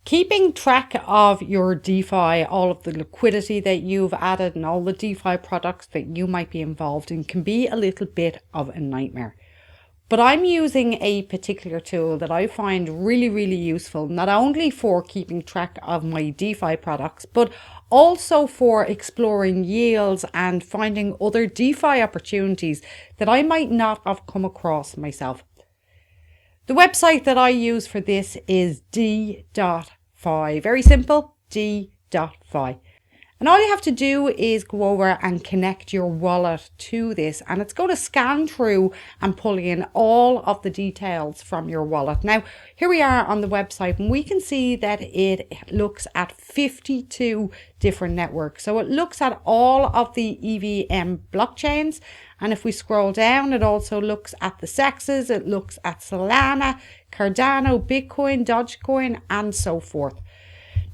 Keeping track of your DeFi, all of the liquidity that you've added and all the DeFi products that you might be involved in can be a little bit of a nightmare. But I'm using a particular tool that I find really useful, not only for keeping track of my DeFi products, but also for exploring yields and finding other DeFi opportunities that I might not have come across myself. The website that I use for this is d.fi. Very simple, d.fi. And all you have to do is go over and connect your wallet to this, and it's going to scan through and pull in all of the details from your wallet. Now, here we are on the website, and we can see that it looks at 52 different networks. So it looks at all of the EVM blockchains. And if we scroll down, it also looks at the sexes. It looks at Solana, Cardano, Bitcoin, Dogecoin, and so forth.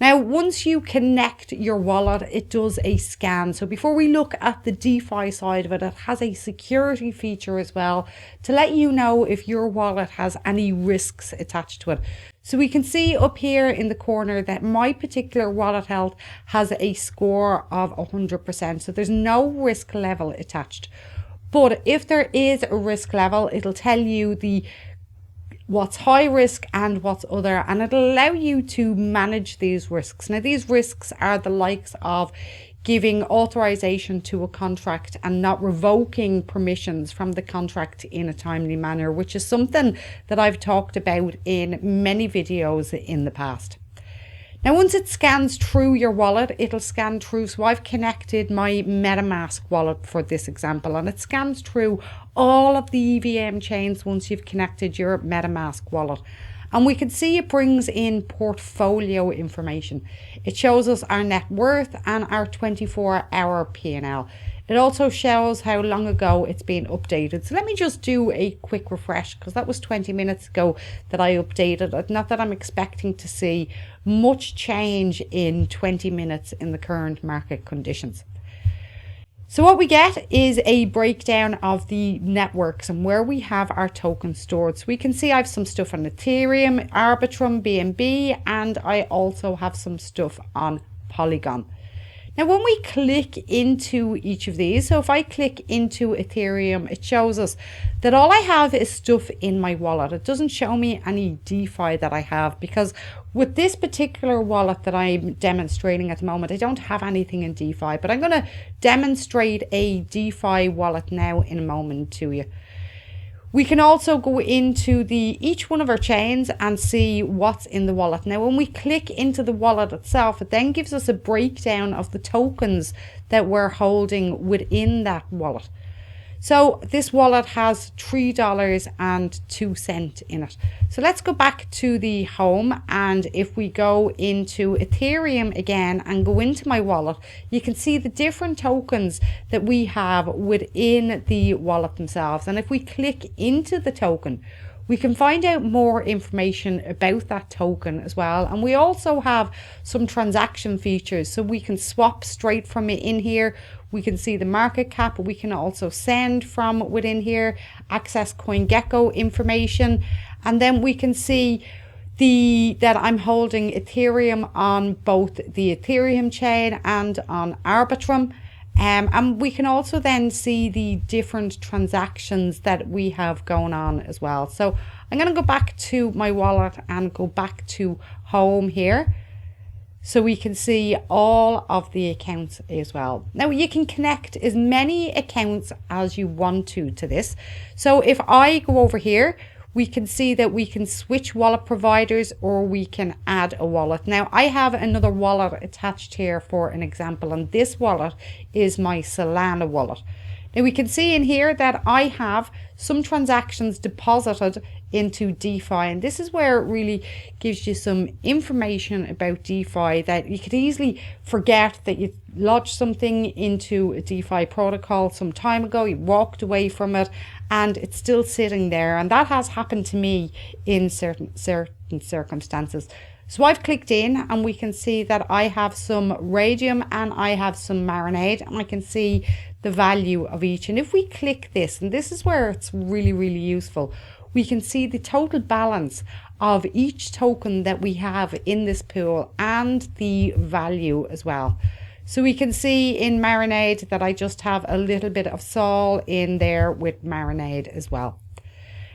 Now, once you connect your wallet, it does a scan. So before we look at the DeFi side of it, it has a security feature as well to let you know if your wallet has any risks attached to it. So we can see up here in the corner that my particular wallet health has a score of 100%. So there's no risk level attached. But if there is a risk level, it'll tell you what's high risk and what's other, and it'll allow you to manage these risks. Now, these risks are the likes of giving authorization to a contract and not revoking permissions from the contract in a timely manner, which is something that I've talked about in many videos in the past. Now, once it scans through your wallet, it'll scan through. So I've connected my MetaMask wallet for this example, and it scans through all of the EVM chains once you've connected your MetaMask wallet. And we can see it brings in portfolio information. It shows us our net worth and our 24-hour P&L. It also shows how long ago it's been updated. So let me just do a quick refresh, because that was 20 minutes ago that I updated it. Not that I'm expecting to see much change in 20 minutes in the current market conditions. So what we get is a breakdown of the networks and where we have our tokens stored. So we can see I have some stuff on Ethereum, Arbitrum, BNB, and I also have some stuff on Polygon. Now, when we click into each of these, so if I click into Ethereum, it shows us that all I have is stuff in my wallet. It doesn't show me any DeFi that I have, because with this particular wallet that I'm demonstrating at the moment, I don't have anything in DeFi, but I'm going to demonstrate a DeFi wallet now in a moment to you. We can also go into each one of our chains and see what's in the wallet. Now, when we click into the wallet itself, it then gives us a breakdown of the tokens that we're holding within that wallet. So this wallet has $3.02 in it. So let's go back to the home, and if we go into Ethereum again and go into my wallet, you can see the different tokens that we have within the wallet themselves. And if we click into the token, we can find out more information about that token as well. And we also have some transaction features, so we can swap straight from it in here. We can see the market cap, but we can also send from within here, access CoinGecko information. And then we can see that I'm holding Ethereum on both the Ethereum chain and on Arbitrum. And we can also then see the different transactions that we have going on as well. So I'm going to go back to my wallet and go back to home here, so we can see all of the accounts as well. Now, you can connect as many accounts as you want to this. So if I go over here, we can see that we can switch wallet providers, or we can add a wallet. Now, I have another wallet attached here for an example, and this wallet is my Solana wallet. Now, we can see in here that I have some transactions deposited into DeFi, and this is where it really gives you some information about DeFi that you could easily forget that you lodged something into a DeFi protocol some time ago, you walked away from it, and it's still sitting there. And that has happened to me in certain circumstances. So I've clicked in, and we can see that I have some radium and I have some marinade, and I can see the value of each. And if we click this, and this is where it's really useful, we can see the total balance of each token that we have in this pool and the value as well. So we can see in Marinade that I just have a little bit of Sol in there with Marinade as well.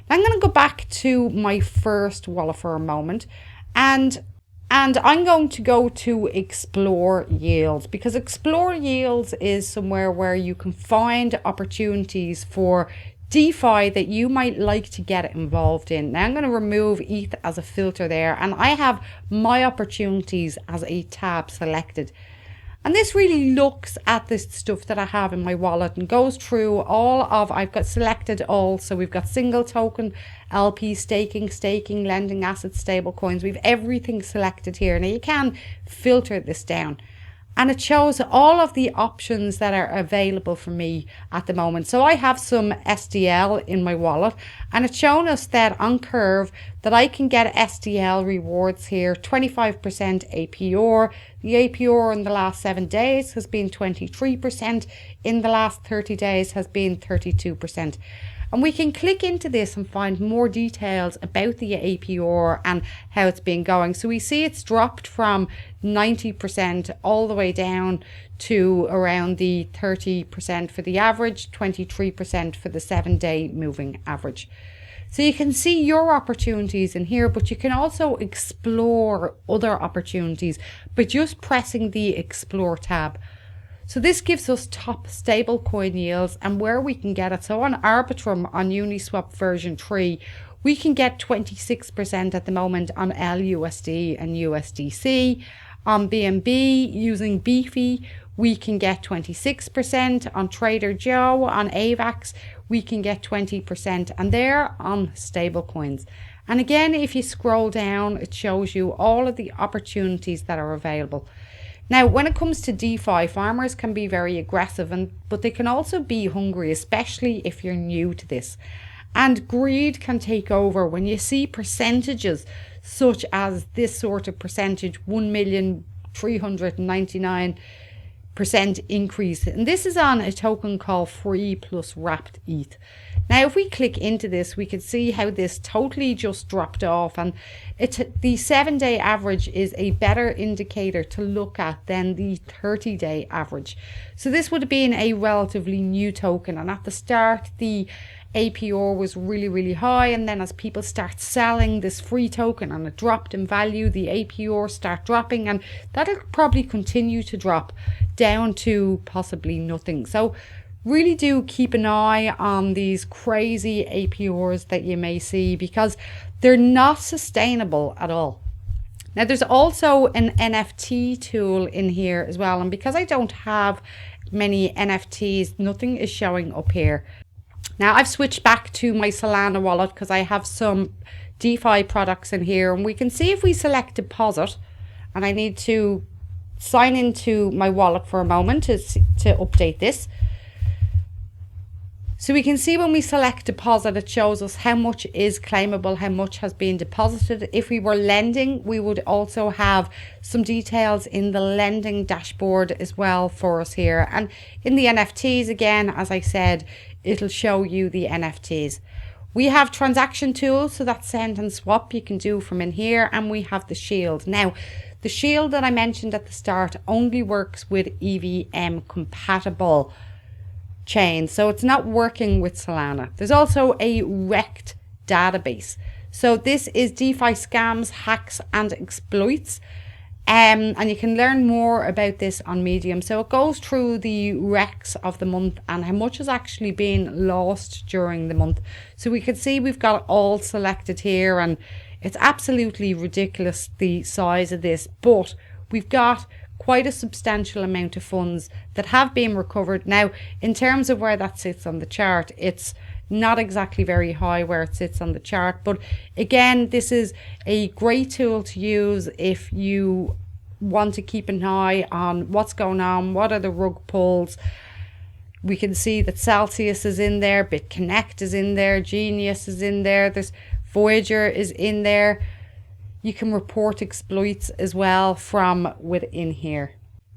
Now I'm going to go back to my first wallet for a moment, and I'm going to go to Explore Yields, because Explore Yields is somewhere where you can find opportunities for DeFi that you might like to get involved in. Now I'm going to remove ETH as a filter there, and I have my opportunities as a tab selected. And this really looks at this stuff that I have in my wallet and goes through all of, I've got selected all, so we've got single token, LP staking, lending assets, stable coins. We've everything selected here. Now you can filter this down, and it shows all of the options that are available for me at the moment. So I have some SDL in my wallet, and it's shown us that on Curve that I can get SDL rewards here, 25% APR. The APR in the last 7 days has been 23%. In the last 30 days has been 32%. And we can click into this and find more details about the APR and how it's been going. So we see it's dropped from 90% all the way down to around the 30% for the average, 23% for the 7-day moving average. So you can see your opportunities in here, but you can also explore other opportunities by just pressing the Explore tab. So this gives us top stablecoin yields and where we can get it. So on Arbitrum, on Uniswap version 3, we can get 26% at the moment on LUSD and USDC. On BNB, using Beefy, we can get 26%. On Trader Joe, on AVAX, we can get 20%. And they're on stablecoins. And again, if you scroll down, it shows you all of the opportunities that are available. Now, when it comes to DeFi, farmers can be very aggressive, but they can also be hungry, especially if you're new to this. And greed can take over when you see percentages such as this sort of percentage, 1,399% increase. And this is on a token called Free plus Wrapped ETH. Now, if we click into this, we can see how this totally just dropped off, and the 7-day average is a better indicator to look at than the 30-day average. So this would have been a relatively new token, and at the start, the APR was really, really high, and then as people start selling this free token and it dropped in value, the APR start dropping, and that'll probably continue to drop down to possibly nothing. So really do keep an eye on these crazy APRs that you may see, because they're not sustainable at all. Now there's also an NFT tool in here as well, and because I don't have many NFTs, nothing is showing up here. Now I've switched back to my Solana wallet because I have some DeFi products in here, and we can see if we select deposit, and I need to sign into my wallet for a moment to update this. So we can see when we select deposit, it shows us how much is claimable, how much has been deposited. If we were lending, we would also have some details in the lending dashboard as well for us here. And in the NFTs, again, as I said, it'll show you the NFTs. We have transaction tools, so that's send and swap you can do from in here. And we have the shield. Now, the shield that I mentioned at the start only works with EVM compatible chain, so it's not working with Solana. There's also a wrecked database. So this is DeFi scams, hacks and exploits. And you can learn more about this on Medium. So it goes through the wrecks of the month and how much has actually been lost during the month. So we can see we've got it all selected here, and it's absolutely ridiculous the size of this, but we've got quite a substantial amount of funds that have been recovered. Now, in terms of where that sits on the chart, it's not exactly very high where it sits on the chart. But again, this is a great tool to use if you want to keep an eye on what's going on, what are the rug pulls. We can see that Celsius is in there, BitConnect is in there, Genius is in there, there's Voyager is in there. You can report exploits as well from within here.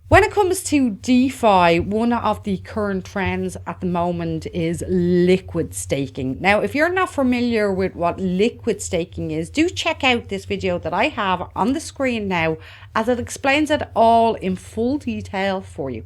When it comes to DeFi, one of the current trends at the moment is liquid staking. Now, if you're not familiar with what liquid staking is, do check out this video that I have on the screen now, as it explains it all in full detail for you.